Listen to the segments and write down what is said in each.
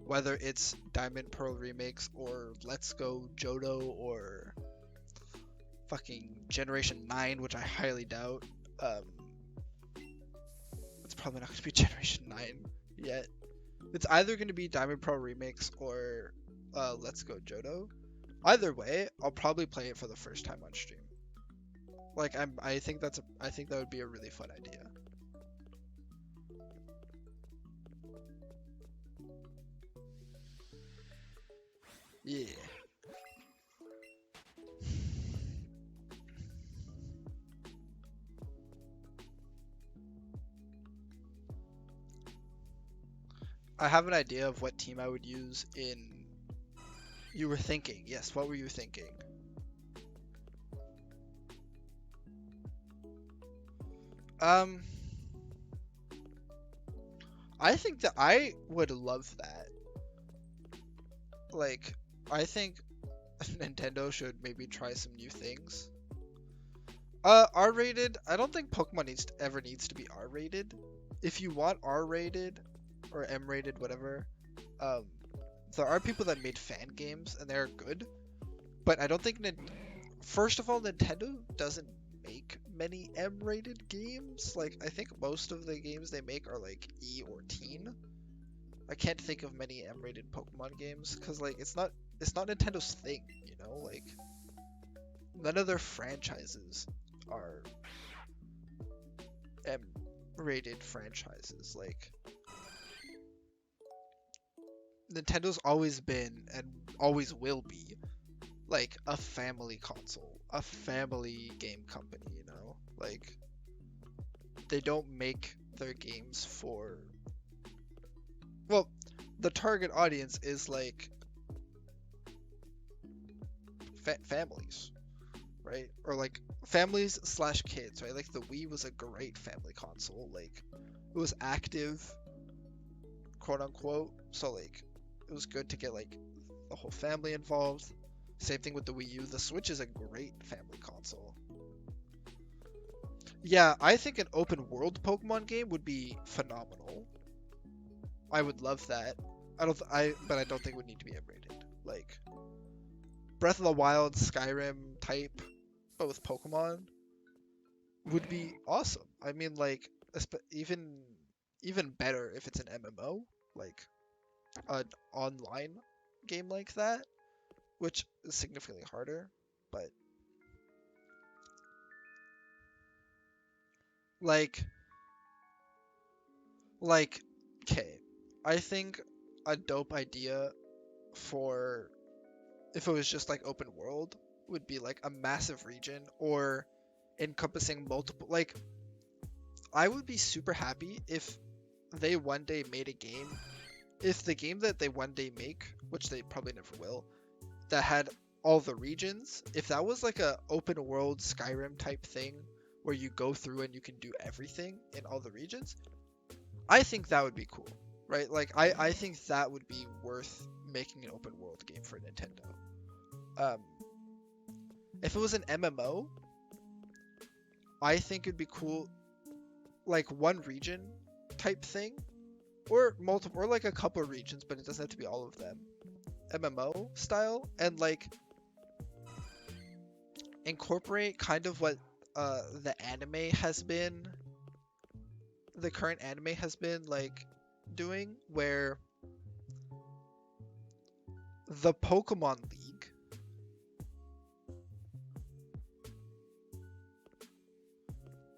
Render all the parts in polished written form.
whether it's Diamond Pearl remakes or Let's Go Johto or fucking Generation 9, which I highly doubt. Um, it's probably not going to be Generation 9 yet. It's either going to be Diamond Pearl remakes or Let's Go Johto. Either way, I'll probably play it for the first time on stream. Like I think I think that would be a really fun idea. Yeah. I have an idea of what team I would use in. You were thinking, yes. What were you thinking? Um, I think that I would love that. Like, I think Nintendo should maybe try some new things. R-rated. I don't think Pokemon ever needs to be R-rated. If you want R-rated or M-rated, whatever, um, there are people that made fan games and they're good. But I don't think first of all, Nintendo doesn't make many M-rated games. Like, I think most of the games they make are like E or teen. I can't think of many M-rated Pokemon games because like it's not Nintendo's thing, you know? Like none of their franchises are M-rated franchises. Like Nintendo's always been and always will be like a family console, a family game company, you know? Like they don't make their games for, well, the target audience is like families, right? Or like families slash kids, right? Like the Wii was a great family console. Like it was active, quote unquote. So like it was good to get like the whole family involved. Same thing with the Wii U. The Switch is a great family console. Yeah, I think an open world Pokemon game would be phenomenal. I would love that. But I don't think it would need to be M-rated. Like Breath of the Wild, Skyrim type, but with Pokemon would be awesome. I mean, like even better if it's an MMO, like an online game like that, which is significantly harder. But like like okay, I think a dope idea for if it was just like open world would be like a massive region or encompassing multiple, like I would be super happy if they one day made a game, if the game that they one day make, which they probably never will, that had all the regions, if that was like a open world Skyrim type thing where you go through and you can do everything in all the regions, I think that would be cool, right? Like I think that would be worth making an open world game for Nintendo. Um, if it was an MMO, I think it'd be cool, like one region type thing, or multiple, or like a couple of regions, but it doesn't have to be all of them. MMO style, and like incorporate kind of what the anime has been, the current anime has been like doing, where the Pokemon League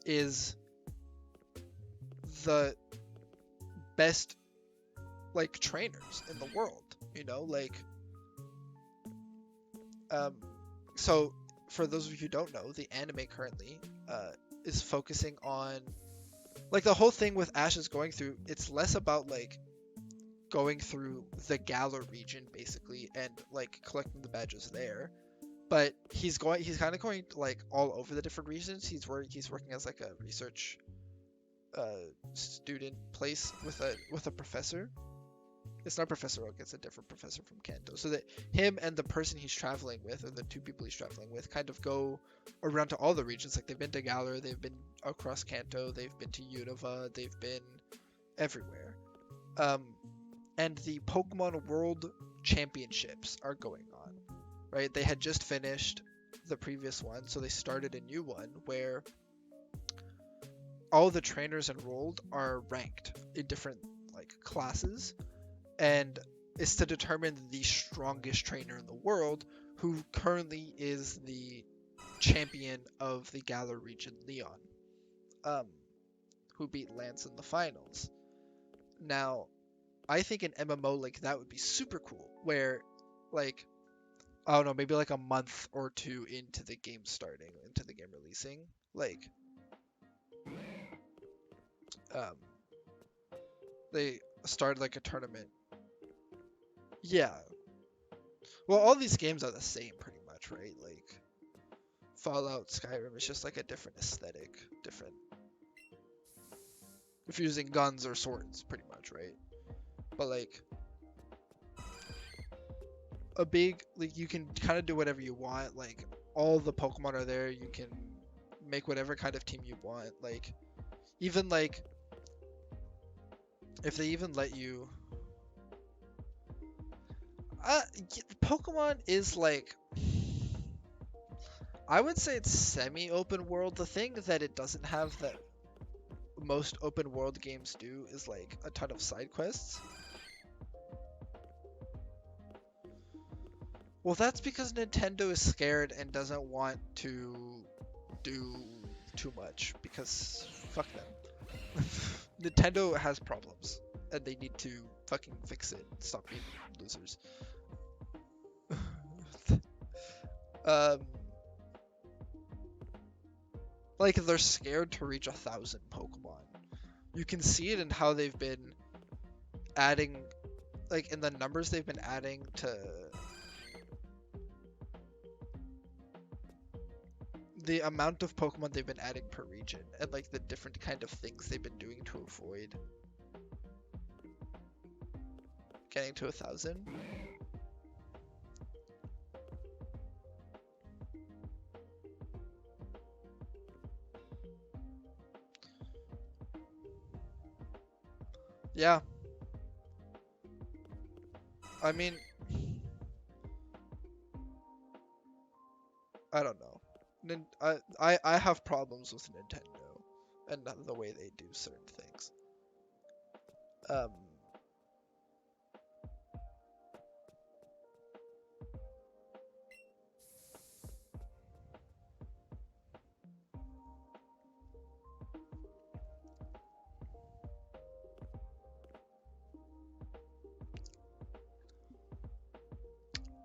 is the best like trainers in the world, you know, like um so for those of you who don't know, the anime currently is focusing on like the whole thing with Ash is going through, it's less about like going through the Galar region basically and like collecting the badges there, but he's kind of going like all over the different regions. He's working as like a research student place with a professor. It's not Professor Oak, it's a different professor from Kanto. So that him and the person he's traveling with, or the two people he's traveling with, kind of go around to all the regions. Like they've been to Galar, they've been across Kanto, they've been to Unova, they've been everywhere. Um, and the Pokemon World Championships are going on, right? They had just finished the previous one, so they started a new one where all the trainers enrolled are ranked in different like classes, and it's to determine the strongest trainer in the world, who currently is the champion of the Galar region, Leon, um, who beat Lance in the finals. Now, I think an MMO like that would be super cool, where like I don't know, maybe like a month or two into the game starting, into the game releasing, like um, they start like a tournament. Yeah. Well, all these games are the same pretty much, right? Like Fallout, Skyrim is just like a different aesthetic, different. If you're using guns or swords, pretty much, right? But like a big, like you can kind of do whatever you want. Like all the Pokemon are there. You can make whatever kind of team you want. Like even like if they even let you, Pokemon is like I would say it's semi-open world. The thing that it doesn't have that most open world games do is like a ton of side quests. Well, that's because Nintendo is scared and doesn't want to do too much because fuck them. Nintendo has problems and they need to fucking fix it. Stop being losers. Um, like they're scared to reach 1,000 Pokemon. You can see it in how they've been adding, like in the numbers they've been adding to the amount of Pokemon they've been adding per region and like the different kind of things they've been doing to avoid getting to 1,000. Yeah, I mean, I don't know. I have problems with Nintendo and the way they do certain things. Um,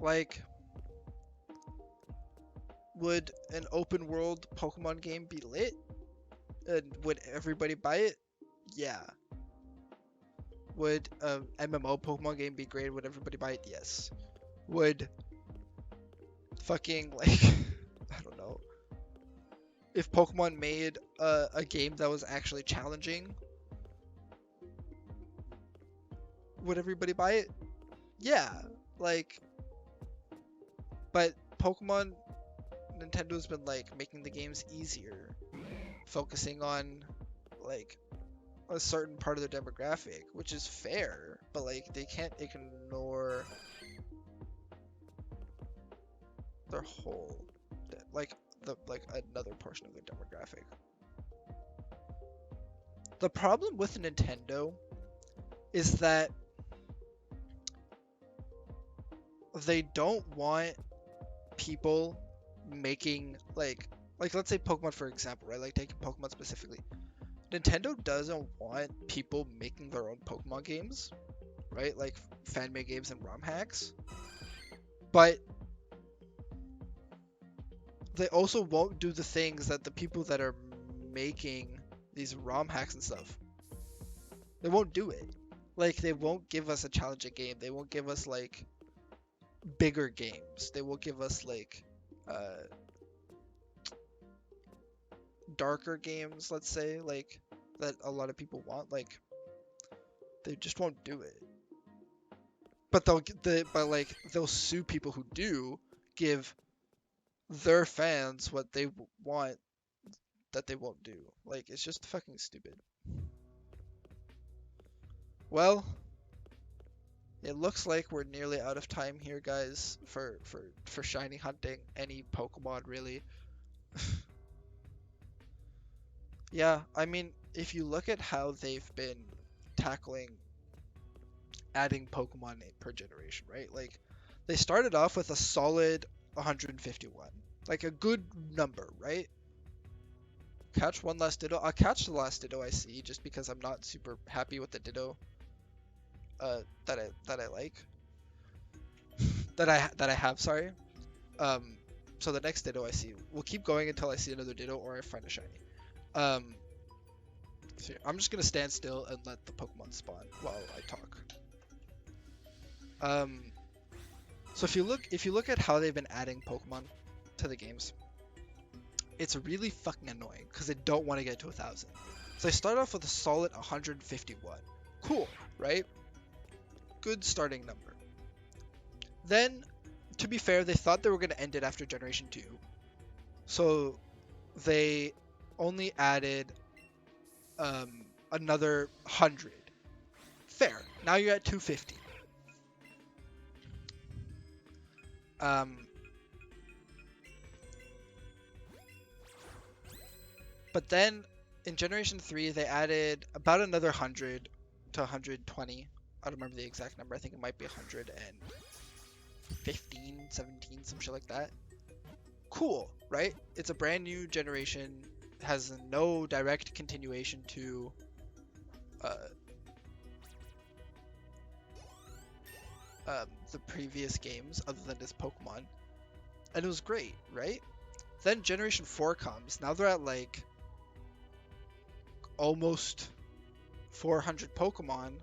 like, would an open world Pokemon game be lit? And would everybody buy it? Yeah. Would a MMO Pokemon game be great? Would everybody buy it? Yes. Would fucking like I don't know, if Pokemon made a game that was actually challenging, would everybody buy it? Yeah. Like, but Pokemon Nintendo's been like making the games easier, focusing on like a certain part of their demographic, which is fair, but like they can't ignore their whole like the like another portion of their demographic. The problem with Nintendo is that they don't want people making like let's say Pokemon for example, right? Like taking Pokemon specifically. Nintendo doesn't want people making their own Pokemon games, right? Like fan made games and ROM hacks. But they also won't do the things that the people that are making these ROM hacks and stuff, they won't do it. Like they won't give us a challenging game. They won't give us like bigger games. They will give us like uh darker games, let's say, like that a lot of people want. Like they just won't do it. But they'll sue people who do give their fans what they want that they won't do. Like it's just fucking stupid. Well, It looks like we're nearly out of time here, guys, for shiny hunting any Pokemon really. Yeah, I mean, if you look at how they've been tackling adding Pokemon per generation, right? Like, they started off with a solid 151, like a good number, right? Catch one last Ditto. I'll catch the last Ditto I see, just because I'm not super happy with the Ditto that I like that I have. Sorry. Um, so the next Ditto I see, we'll keep going until I see another Ditto or I find a shiny. So I'm just gonna stand still and let the Pokemon spawn while I talk. Um, so if you look at how they've been adding Pokemon to the games, it's really fucking annoying because they don't want to get to 1,000. So they start off with a solid 151. Cool, right? Good starting number. Then, to be fair, they thought they were going to end it after Generation 2. So they only added another 100. Fair. Now you're at 250. But then in Generation 3, they added about another 100 to 120. I don't remember the exact number. I think it might be 115, 17, some shit like that. Cool, right? It's a brand new generation, has no direct continuation to the previous games other than this Pokemon. And it was great, right? Then Generation 4 comes. Now they're at like almost 400 Pokemon.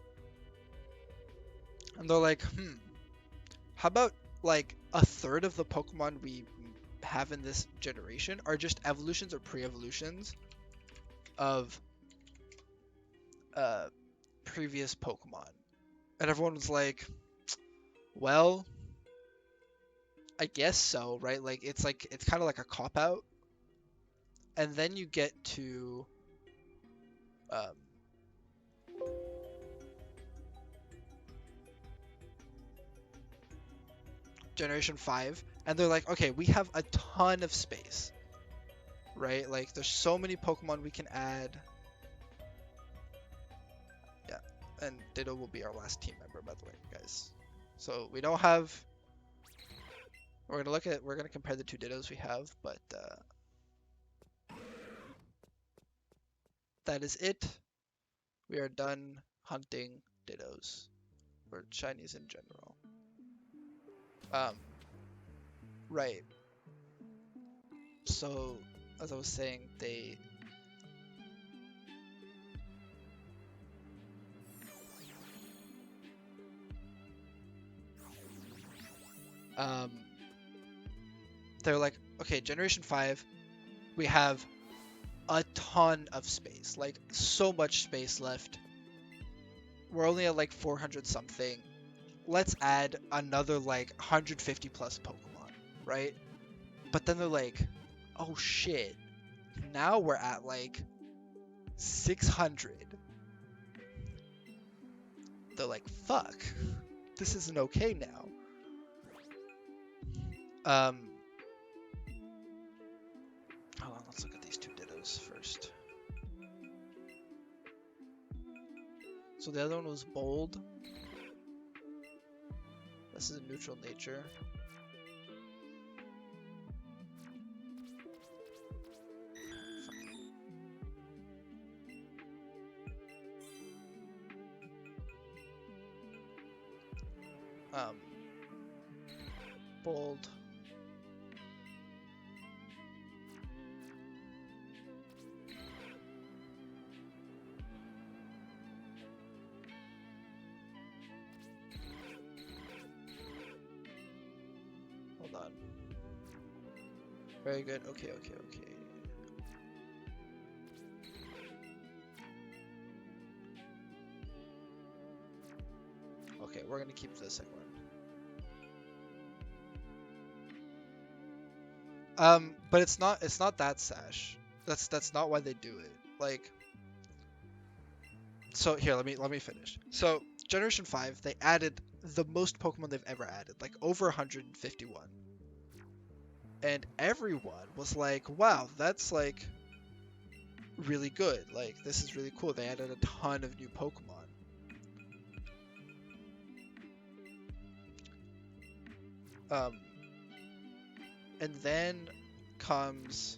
And they're like, how about like a third of the Pokemon we have in this generation are just evolutions or pre-evolutions of previous Pokemon? And everyone was like, well, I guess so, right? Like it's kind of like a cop out. And then you get to Generation 5, and they're like, okay, we have a ton of space, right? Like there's so many Pokemon we can add. Yeah, and Ditto will be our last team member, by the way, guys. So we don't have. We're gonna compare the two Dittos we have, but that is it. We are done hunting Dittos or shinies in general. Right. So as I was saying, they they're like, okay, Generation 5, we have a ton of space, like so much space left. We're only at like 400 something. Let's add another like 150 plus Pokemon, right? But then they're like, oh shit, now we're at like 600. They're like, fuck, this isn't okay now. Hold on, let's look at these two Dittos first. So the other one was Bold. This is a neutral nature. Bold. Hold on. Very good. Okay. Okay, we're gonna keep the second one. But it's not that sash. That's not why they do it. Like, so here, let me finish. So Generation 5, they added the most Pokemon they've ever added, like over 151. And everyone was like, wow, that's like really good. Like, this is really cool. They added a ton of new Pokemon. And then comes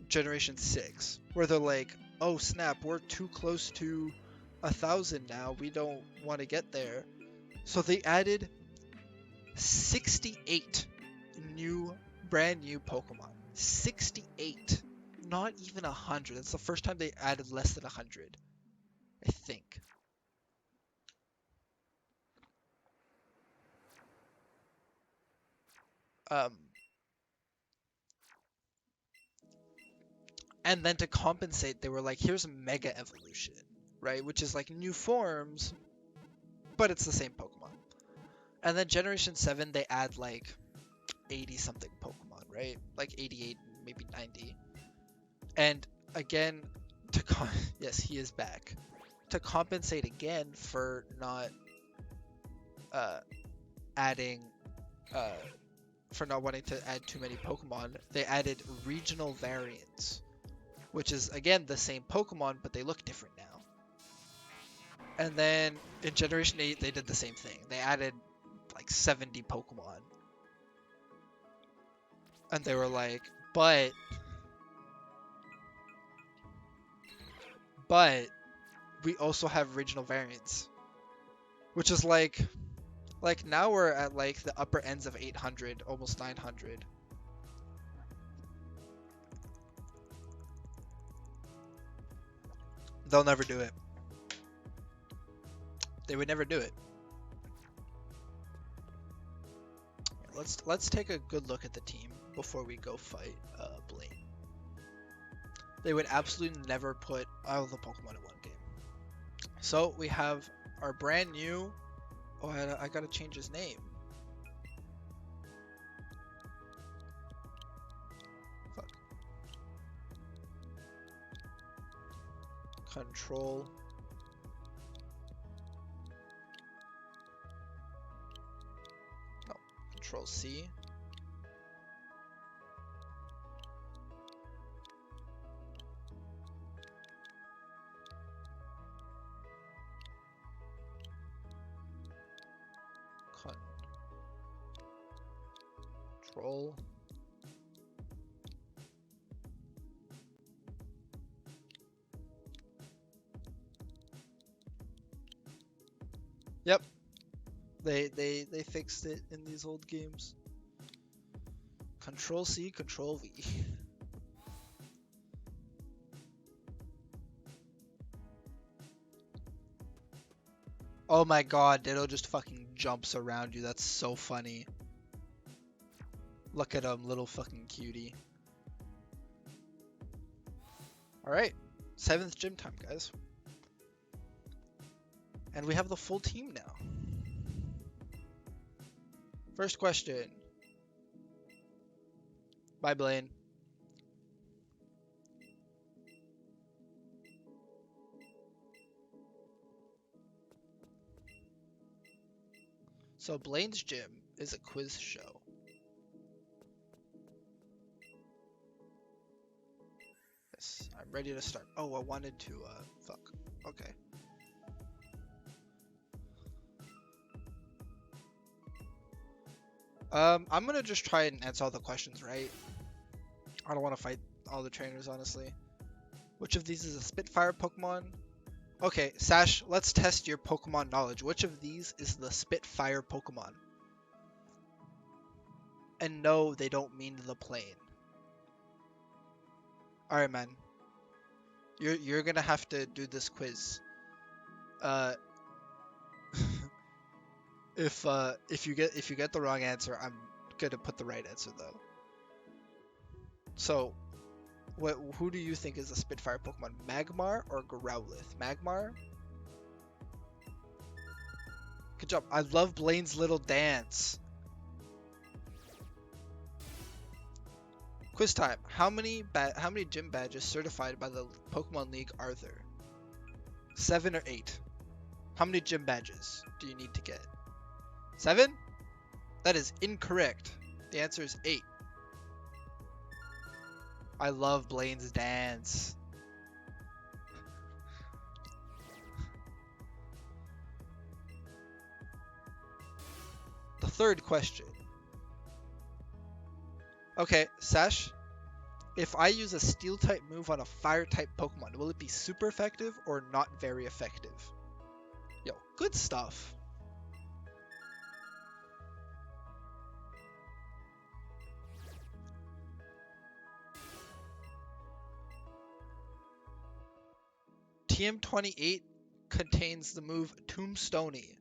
Generation 6, where they're like, oh snap, we're too close to 1,000 now. We don't want to get there. So they added 68 brand new Pokemon. 68. Not even 100. That's the first time they added less than 100, I think. And then to compensate, they were like, here's Mega Evolution, right? Which is like new forms, but it's the same Pokemon. And then Generation 7, they add like 80 something Pokemon, right? Like 88, maybe 90. And again, yes, he is back. To compensate again for not adding, for not wanting to add too many Pokemon, they added regional variants, which is again the same Pokemon, but they look different now. And then in Generation 8, they did the same thing. They added like 70 Pokemon. And they were like, but we also have regional variants. Which is like now we're at like the upper ends of 800, almost 900. They'll never do it. They would never do it. Let's take a good look at the team before we go fight Blaine. They would absolutely never put all the Pokemon in one game. So we have our brand new. Oh, I gotta change his name. Fuck. Control. No, Control C. Control. Yep. They fixed it in these old games. Control C, Control V. Oh my god, Ditto just fucking jumps around you. That's so funny. Look at him, little fucking cutie. Alright, 7th gym time, guys. And we have the full team now. First question. Bye, Blaine. So Blaine's gym is a quiz show. Yes, I'm ready to start. Oh, I wanted to, fuck. Okay. I'm gonna just try and answer all the questions, right? I don't want to fight all the trainers, honestly. Which of these is a Spitfire Pokemon? Okay, Sash, let's test your Pokemon knowledge. Which of these is the Spitfire Pokemon? And no, they don't mean the plane. Alright, man. You're gonna have to do this quiz. If you get the wrong answer, I'm gonna put the right answer though. So, who do you think is a Spitfire Pokemon? Magmar or Growlithe? Magmar? Good job. I love Blaine's little dance. Quiz time. How many gym badges certified by the Pokemon League are there? 7 or 8? How many gym badges do you need to get? 7? That is incorrect. The answer is 8. I love Blaine's dance. The third question. Okay, Sash, if I use a steel type move on a fire type Pokemon, will it be super effective or not very effective? Yo, good stuff. TM28 contains the move Tombstony.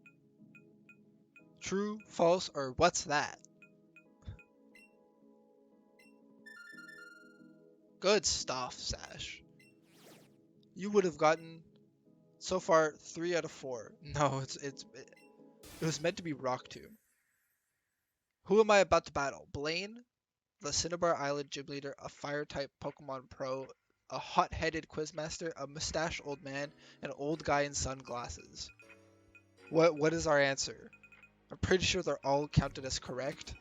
True, false, or what's that? Good stuff, Sash. You would have gotten so far 3 out of 4. No, it was meant to be Rock Tomb. Who am I about to battle? Blaine, the Cinnabar Island gym leader, a fire type Pokemon pro, a hot-headed quizmaster, a mustached old man, an old guy in sunglasses. What is our answer? I'm pretty sure they're all counted as correct,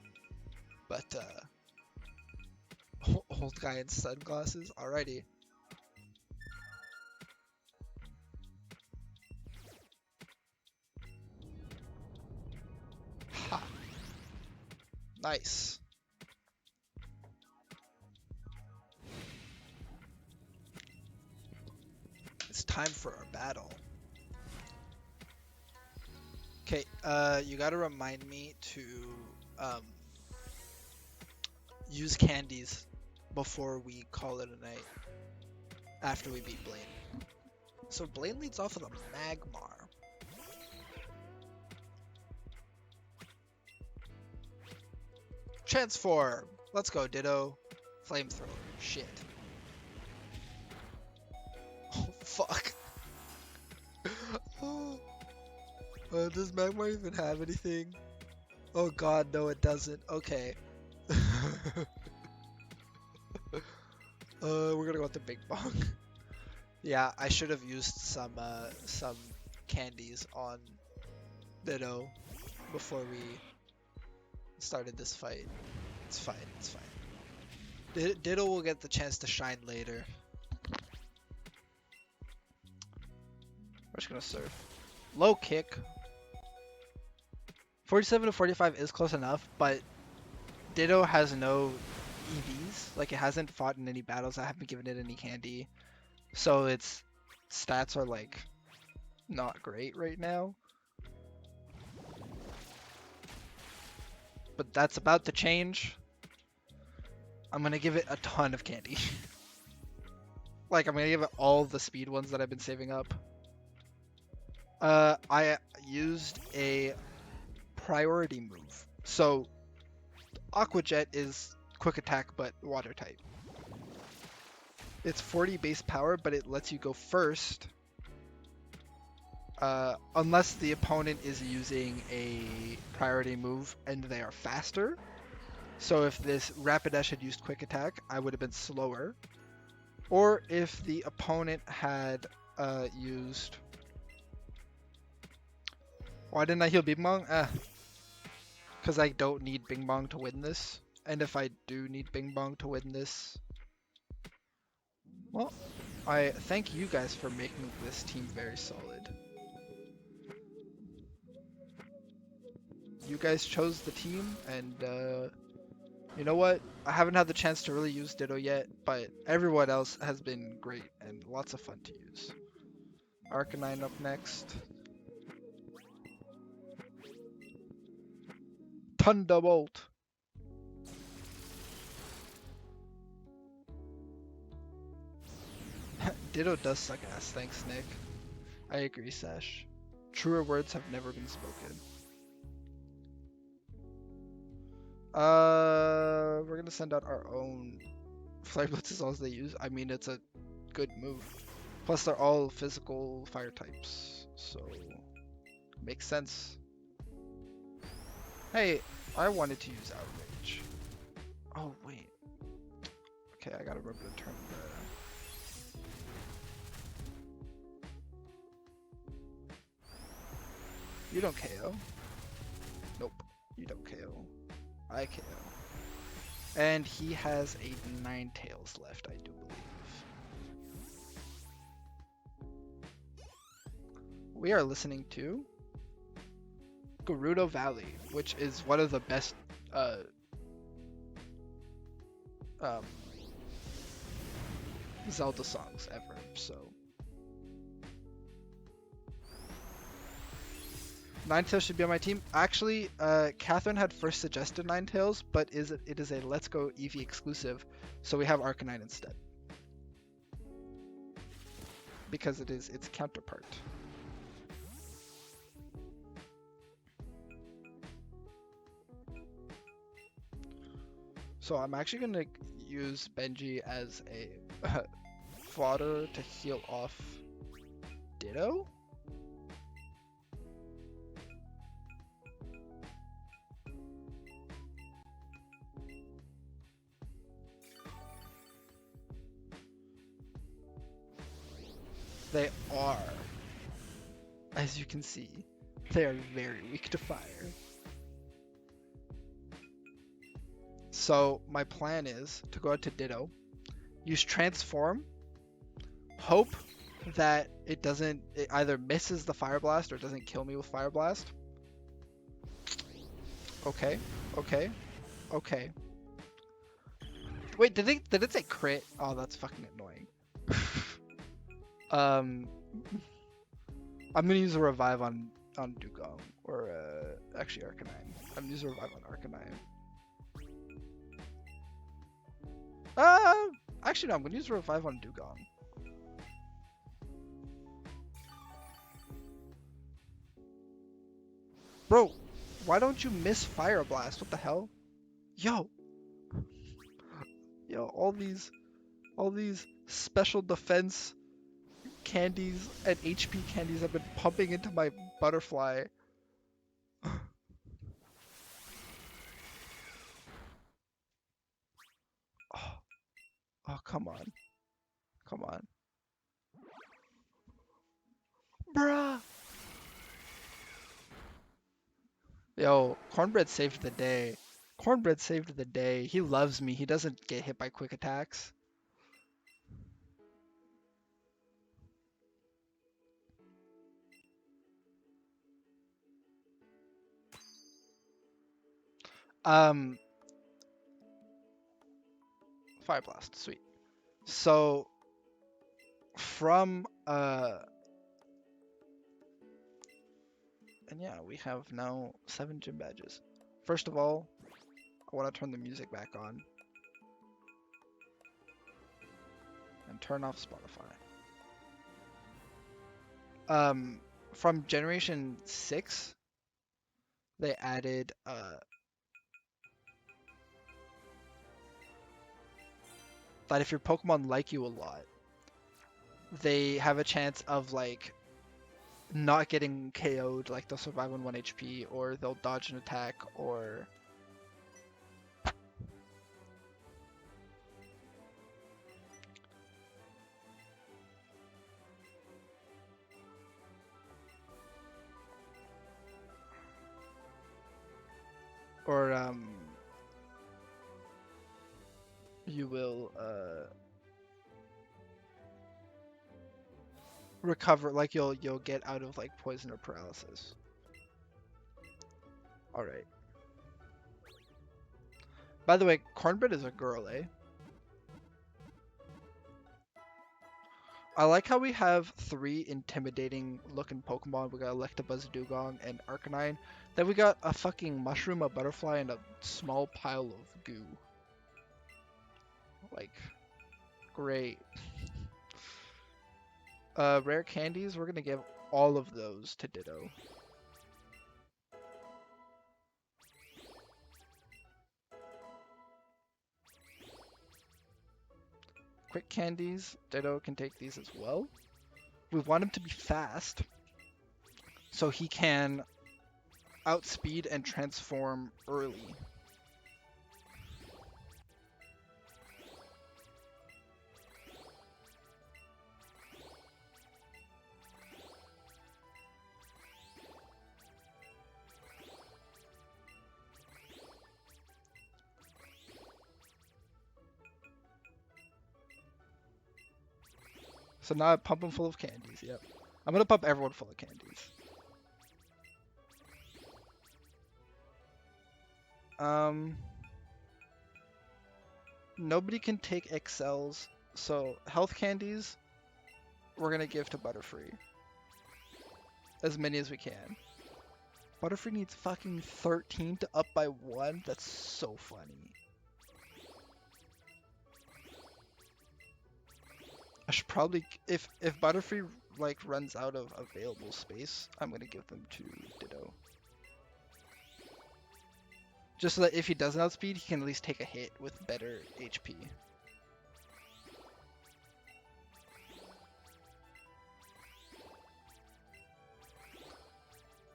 but old guy in sunglasses. Alrighty. Ha. Nice. It's time for our battle. Okay, you gotta remind me to use candies before we call it a night. After we beat Blaine. So Blaine leads off with a Magmar. Transform! Let's go, Ditto. Flamethrower. Shit. Oh, fuck. Does Magmar even have anything? Oh god, no it doesn't. Okay. We're gonna go with the Big Bong. Yeah, I should have used some candies on Ditto before we started this fight. It's fine, it's fine. Ditto will get the chance to shine later. We're just gonna surf. Low kick. 47 to 45 is close enough, but Ditto has no EVs. Like, it hasn't fought in any battles. I haven't given it any candy. So its stats are, like, not great right now. But that's about to change. I'm gonna give it a ton of candy. Like, I'm gonna give it all the speed ones that I've been saving up. I used a priority move. So, Aqua Jet is quick attack, but water type. It's 40 base power, but it lets you go first. Unless the opponent is using a priority move and they are faster. So if this Rapidash had used quick attack, I would have been slower. Or if the opponent had used... Why didn't I heal Bing Bong? Because I don't need Bing Bong to win this. And if I do need Bing Bong to win this... Well, I thank you guys for making this team very solid. You guys chose the team, and you know what? I haven't had the chance to really use Ditto yet, but everyone else has been great and lots of fun to use. Arcanine up next. Thunderbolt! Ditto does suck ass, thanks Nick. I agree, Sash. Truer words have never been spoken. We're gonna send out our own Flare Blitz is all they use. I mean, it's a good move. Plus, they're all physical fire types, so makes sense. Hey, I wanted to use Outrage. Oh wait. Okay, I gotta remember to turn the. You don't KO. Nope. You don't KO. I KO. And he has a Ninetales left, I do believe. We are listening to Gerudo Valley, which is one of the best Zelda songs ever, so. Ninetales should be on my team. Actually, Catherine had first suggested Ninetales, but it is a Let's Go Eevee exclusive, so we have Arcanine instead. Because it is its counterpart. So I'm actually going to use Benji as a fodder to heal off Ditto. They are, as you can see, they are very weak to fire. So my plan is to go out to Ditto, use Transform, hope that it either misses the Fire Blast or doesn't kill me with Fire Blast. Okay, okay, okay. Wait, did it say crit? Oh, that's fucking annoying. I'm gonna use a revive on Dugong, or actually Arcanine. I'm gonna use a revive on Arcanine. Actually no, I'm gonna use a revive on Dugong. Bro, why don't you miss Fire Blast? What the hell? Yo, all these special defense candies and HP candies have been pumping into my butterfly. Oh, come on. Come on. Bruh! Yo, Cornbread saved the day. Cornbread saved the day. He loves me. He doesn't get hit by quick attacks. Fire Blast, sweet. So from and yeah, we have now 7 gym badges. First of all, I want to turn the music back on and turn off Spotify. From Generation 6, they added that if your Pokemon like you a lot, they have a chance of like not getting KO'd, like they'll survive on 1 HP, or they'll dodge an attack, or you will recover, like you'll get out of like poison or paralysis. All right. By the way, Cornbread is a girl, eh? I like how we have 3 intimidating looking Pokemon. We got Electabuzz, Dugong, and Arcanine. Then we got a fucking mushroom, a butterfly, and a small pile of goo. Like, great. Rare candies, we're gonna give all of those to Ditto. Quick candies, Ditto can take these as well. We want him to be fast, so he can outspeed and transform early. So now I pump them full of candies. Yep. I'm gonna pump everyone full of candies. Um, Nobody can take XLs, so health candies we're gonna give to Butterfree. As many as we can. Butterfree needs fucking 13 to up by 1. That's so funny. I should probably, if Butterfree like runs out of available space, I'm gonna give them to Ditto. Just so that if he doesn't outspeed, he can at least take a hit with better HP.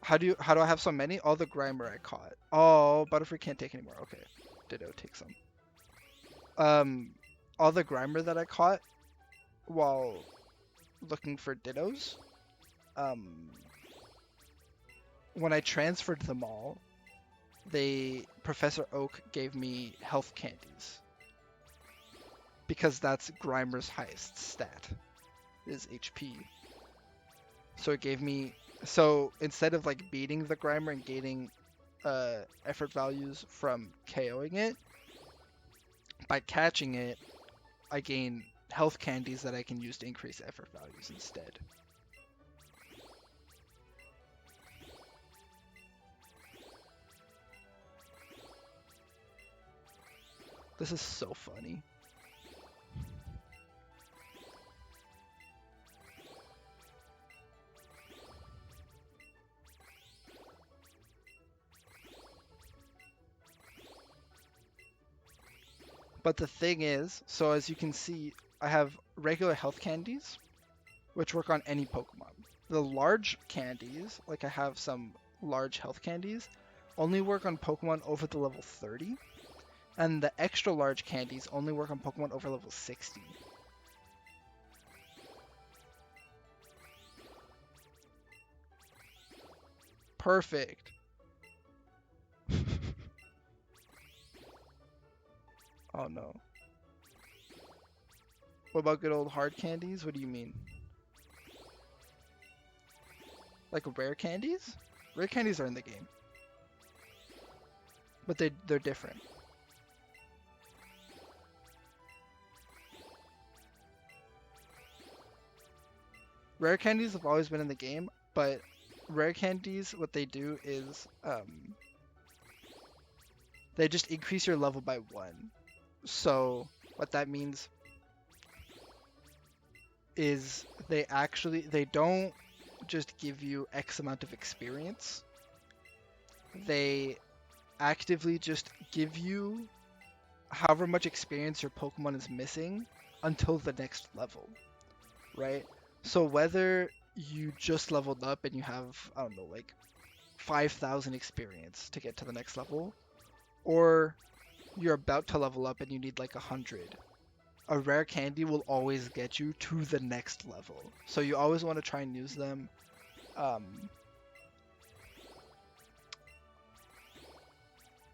How do I have so many? All the Grimer I caught. Oh, Butterfree can't take anymore. Okay, Ditto takes them. All the Grimer that I caught while looking for Dittos. When I transferred them all, Professor Oak gave me health candies because that's Grimer's highest stat is HP. So it gave me, so instead of like beating the Grimer and gaining effort values from KOing it, by catching it, I gain health candies that I can use to increase effort values instead. This is so funny. But the thing is, so as you can see, I have regular health candies, which work on any Pokemon. The large candies, like I have some large health candies, only work on Pokemon over the level 30. And the extra large candies only work on Pokemon over level 60. Perfect. Oh no. What about good old hard candies? What do you mean? Like rare candies? Rare candies are in the game. But they're different. Rare candies have always been in the game, but rare candies, what they do is they just increase your level by 1. So what that means is they don't just give you X amount of experience. They actively just give you however much experience your Pokemon is missing until the next level, right? So whether you just leveled up and you have, I don't know, like 5,000 experience to get to the next level, or you're about to level up and you need like 100, a rare candy will always get you to the next level. So you always want to try and use them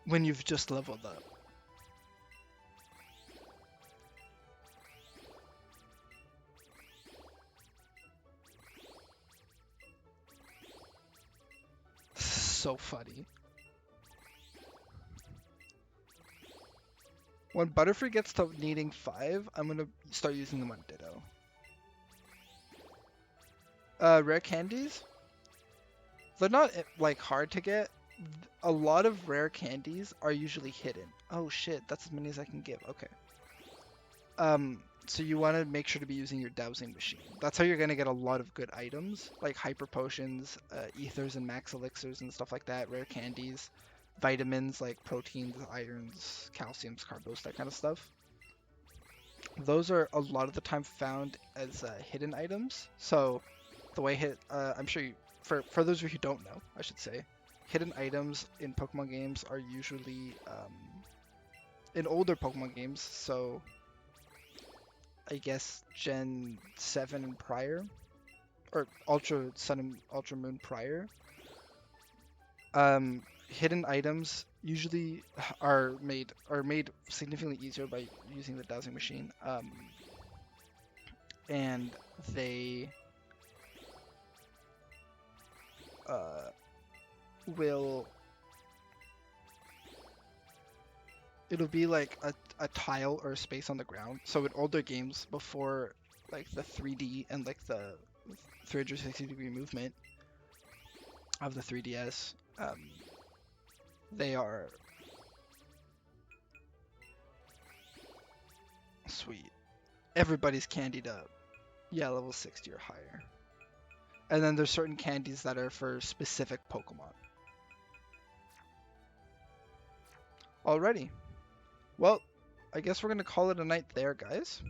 when you've just leveled up. So funny. When Butterfree gets to needing 5, I'm gonna start using them on Ditto. Rare candies? They're not like hard to get. A lot of rare candies are usually hidden. Oh shit, that's as many as I can give. Okay. So you want to make sure to be using your dowsing machine. That's how you're gonna get a lot of good items, like hyper potions, ethers and max elixirs and stuff like that, rare candies, vitamins like proteins, irons, calciums, carbos, that kind of stuff. Those are a lot of the time found as hidden items. So the way I'm sure for those of you who don't know, I should say, hidden items in Pokemon games are usually in older Pokemon games. So I guess Gen 7 and prior, or Ultra Sun and Ultra Moon prior. Hidden items usually are made significantly easier by using the dowsing machine. and they will it'll be like a tile or a space on the ground. So in older games before like the 3D and like the 360-degree movement of the 3DS, they are sweet. Everybody's candied up. Yeah, level 60 or higher. And then there's certain candies that are for specific Pokemon. Alrighty. Well, I guess we're gonna call it a night there, guys.